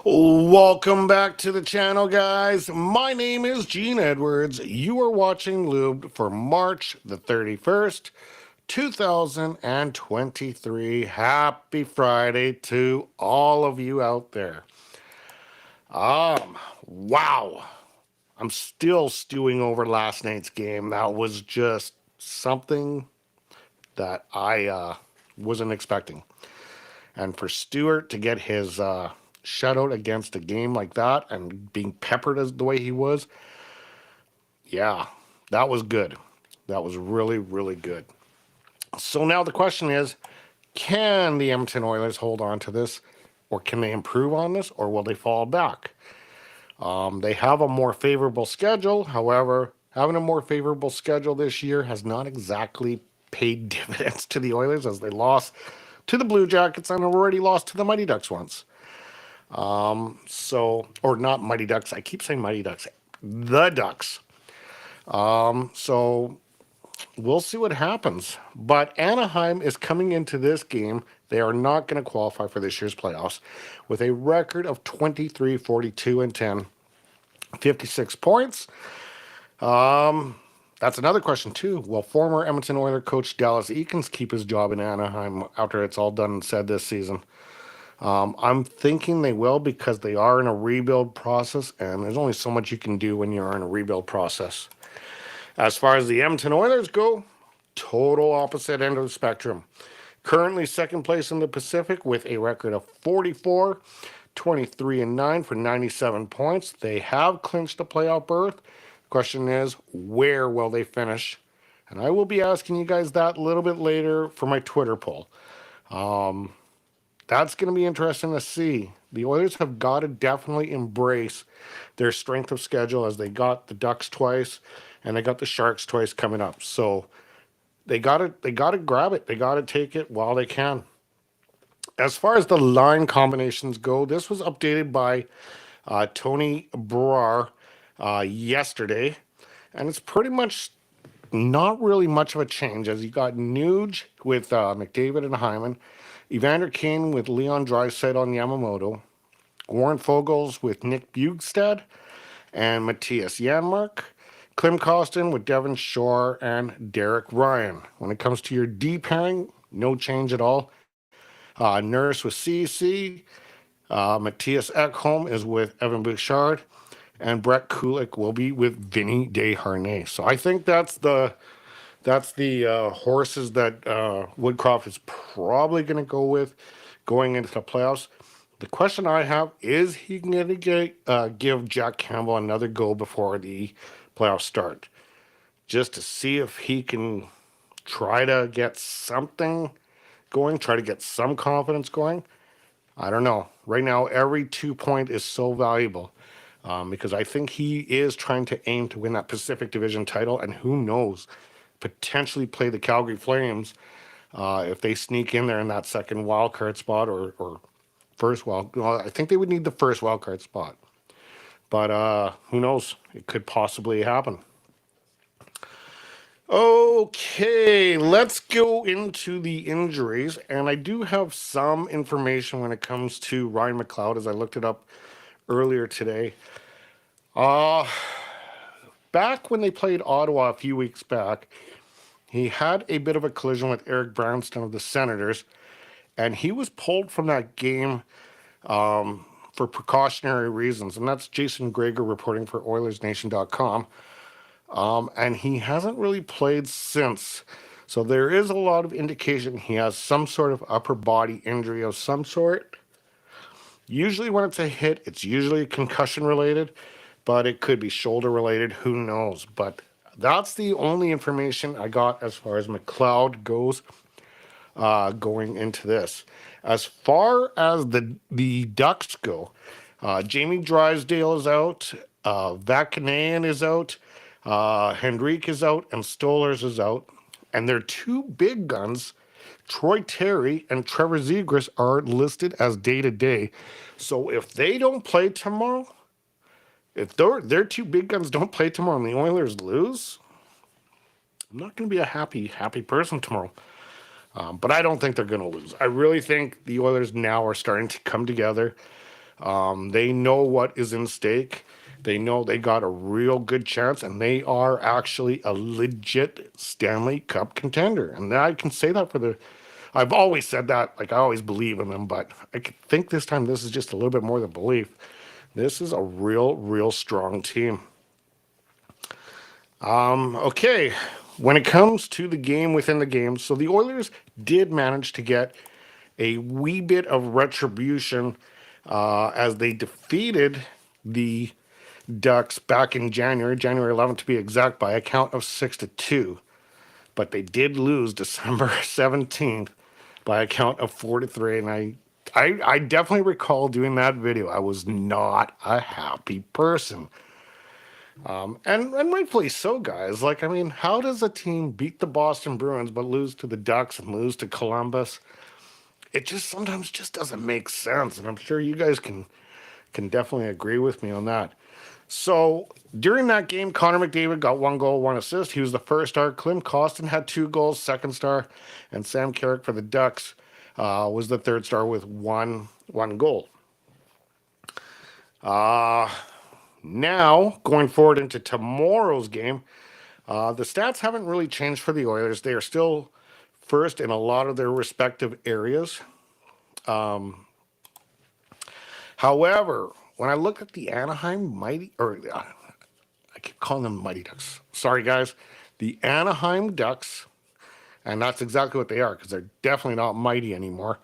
Welcome back to the channel, guys. My name is Gene Edwards. You are watching Lubed for March the 31st, 2023. Happy Friday to all of you out there. Wow. I'm still stewing over last night's game. That was just something that I wasn't expecting. And for Stewart to get his shutout against a game like that and being peppered as the way he was, yeah, that was good. That was really, really good. So now the question is, can the Edmonton Oilers hold on to this, or can they improve on this, or will they fall back? They have a more favorable schedule. However, having a more favorable schedule this year has not exactly paid dividends to the Oilers, as they lost to the Blue Jackets and already lost to the Mighty Ducks once. Or not Mighty Ducks. I keep saying Mighty Ducks. The Ducks. So we'll see what happens. But Anaheim is coming into this game. They are not going to qualify for this year's playoffs with a record of 23, 42, and 10, 56 points. That's another question, too. Will former Edmonton Oilers coach Dallas Eakins keep his job in Anaheim after it's all done and said this season? I'm thinking they will, because they are in a rebuild process, and there's only so much you can do when you're in a rebuild process. As far as the Edmonton Oilers go, total opposite end of the spectrum. Currently second place in the Pacific with a record of 44, 23, and 9 for 97 points. They have clinched a playoff berth. Question is, where will they finish? And I will be asking you guys that a little bit later for my Twitter poll. That's going to be interesting to see. The Oilers have got to definitely embrace their strength of schedule, as they got the Ducks twice and they got the Sharks twice coming up. So they got to grab it. They got to take it while they can. As far as the line combinations go, this was updated by Tony Brar yesterday, and it's pretty much not really much of a change, as you got Nuge with McDavid and Hyman, Evander Kane with Leon Draisaitl on Yamamoto, Warren Fogels with Nick Bjugstad and Matthias Janmark, Klim Kostin with Devon Shore and Derek Ryan. When it comes to your D pairing, no change at all. Nurse with CC, Matthias Ekholm is with Evan Bouchard, and Brett Kulik will be with Vinny Desharnais. So I think that's the horses that Woodcroft is probably going to go with going into the playoffs. The question I have is, he going to give Jack Campbell another go before the playoffs start, just to see if he can try to get something going, try to get some confidence going. I don't know. Right now, every 2 point is so valuable, because I think he is trying to aim to win that Pacific Division title, and who knows, potentially play the Calgary Flames if they sneak in there in that second wild card spot, or first wild. Well, I think they would need the first wild card spot, but who knows? It could possibly happen. Okay, let's go into the injuries, and I do have some information when it comes to Ryan McLeod, as I looked it up earlier today. Back when they played Ottawa a few weeks back, he had a bit of a collision with Eric Brownstone of the Senators, and he was pulled from that game for precautionary reasons. And that's Jason Greger reporting for OilersNation.com. And he hasn't really played since. So there is a lot of indication he has some sort of upper body injury of some sort. Usually when it's a hit, it's usually concussion related, but it could be shoulder related. Who knows? But that's the only information I got as far as McLeod goes going into this. As far as the Ducks go, Jamie Drysdale is out, Vakanayan is out, Hendrick is out, and Stolarz is out. And their two big guns, Troy Terry and Trevor Zegras, are listed as day-to-day. So if they don't play tomorrow, if their two big guns don't play tomorrow and the Oilers lose, I'm not going to be a happy person tomorrow. But I don't think they're going to lose. I really think the Oilers now are starting to come together. They know what is in stake. They know they got a real good chance, and they are actually a legit Stanley Cup contender. And I can say that for the. I've always said that, like I always believe in them, but I think this time this is just a little bit more than belief. This is a real strong team. Okay, when it comes to the game within the game, so the Oilers did manage to get a wee bit of retribution as they defeated the Ducks back in January 11th to be exact, by a count of 6-2. But they did lose December 17th by a count of 4-3, and I definitely recall doing that video. I was not a happy person. And rightfully so, guys. Like, I mean, how does a team beat the Boston Bruins but lose to the Ducks and lose to Columbus? It just sometimes just doesn't make sense, and I'm sure you guys can definitely agree with me on that. So during that game, Connor McDavid got 1 goal, 1 assist. He was the first star. Klim Kostin had 2 goals, second star, and Sam Carrick for the Ducks was the third star with one goal. Now, going forward into tomorrow's game, the stats haven't really changed for the Oilers. They are still first in a lot of their respective areas. However, when I look at the Anaheim Mighty, or I keep calling them Mighty Ducks. Sorry, guys. The Anaheim Ducks, and that's exactly what they are, because they're definitely not mighty anymore.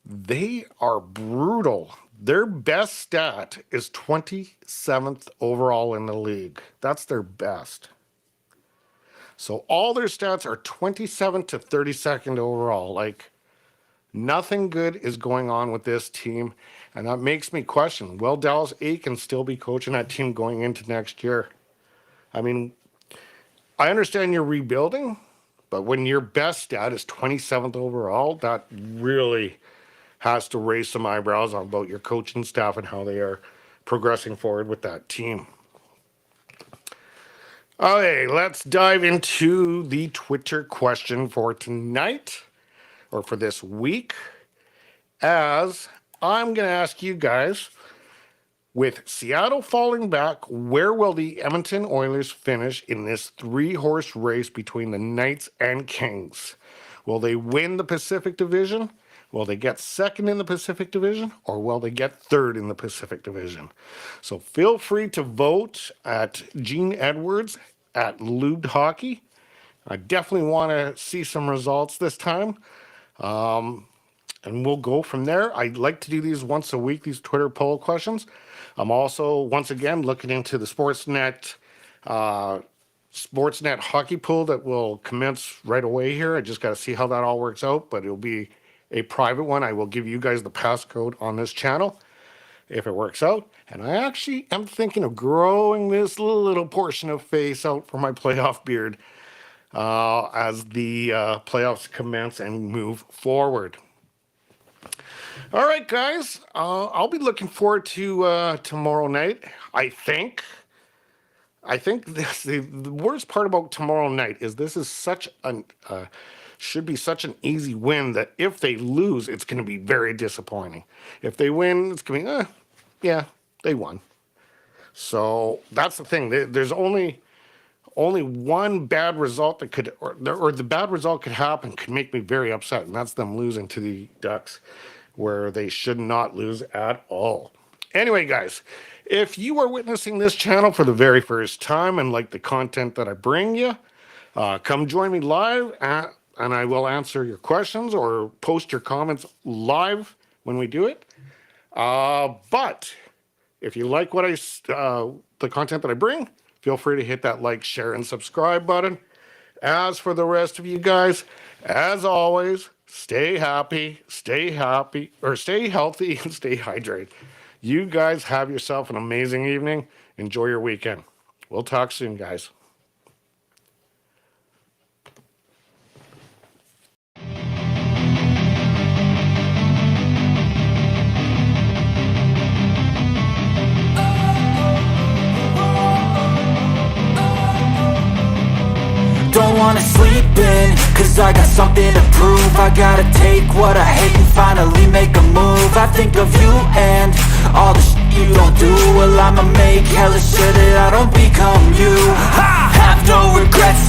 They are brutal. Their best stat is 27th overall in the league. That's their best. So all their stats are 27th to 32nd overall. Like, nothing good is going on with this team. And that makes me question, will Dallas Eakins still be coaching that team going into next year? I mean, I understand you're rebuilding, but when your best stat is 27th overall, that really has to raise some eyebrows about your coaching staff and how they are progressing forward with that team. Okay, let's dive into the Twitter question for tonight, or for this week, as I'm going to ask you guys, with Seattle falling back, where will the Edmonton Oilers finish in this 3-horse race between the Knights and Kings? Will they win the Pacific Division? Will they get second in the Pacific Division? Or will they get third in the Pacific Division? So feel free to vote at Gene Edwards at LUBED Hockey. I definitely want to see some results this time. And we'll go from there. I like to do these once a week, these Twitter poll questions. I'm also, once again, looking into the Sportsnet hockey pool that will commence right away here. I just got to see how that all works out, but it'll be a private one. I will give you guys the passcode on this channel if it works out. And I actually am thinking of growing this little portion of face out for my playoff beard as the playoffs commence and move forward. All right, guys. I'll be looking forward to tomorrow night. I think the worst part about tomorrow night is this is such an should be such an easy win that if they lose, it's going to be very disappointing. If they win, it's going to be, yeah, they won. So that's the thing. There's only one bad result that could, or the bad result could happen, could make me very upset, and that's them losing to the Ducks, where they should not lose at all. Anyway, guys, if you are witnessing this channel for the very first time and like the content that I bring you, come join me live, and I will answer your questions or post your comments live when we do it. But if you like what the content that I bring, feel free to hit that like, share, and subscribe button. As for the rest of you guys, as always, stay happy, or stay healthy, and stay hydrated. You guys have yourself an amazing evening. Enjoy your weekend. We'll talk soon, guys. Don't want wanna sleep in, cause I got something to prove. I gotta take what I hate and finally make a move. I think of you and all the shit you don't do. Well, I'ma make hella sure that I don't become you. I have no regrets,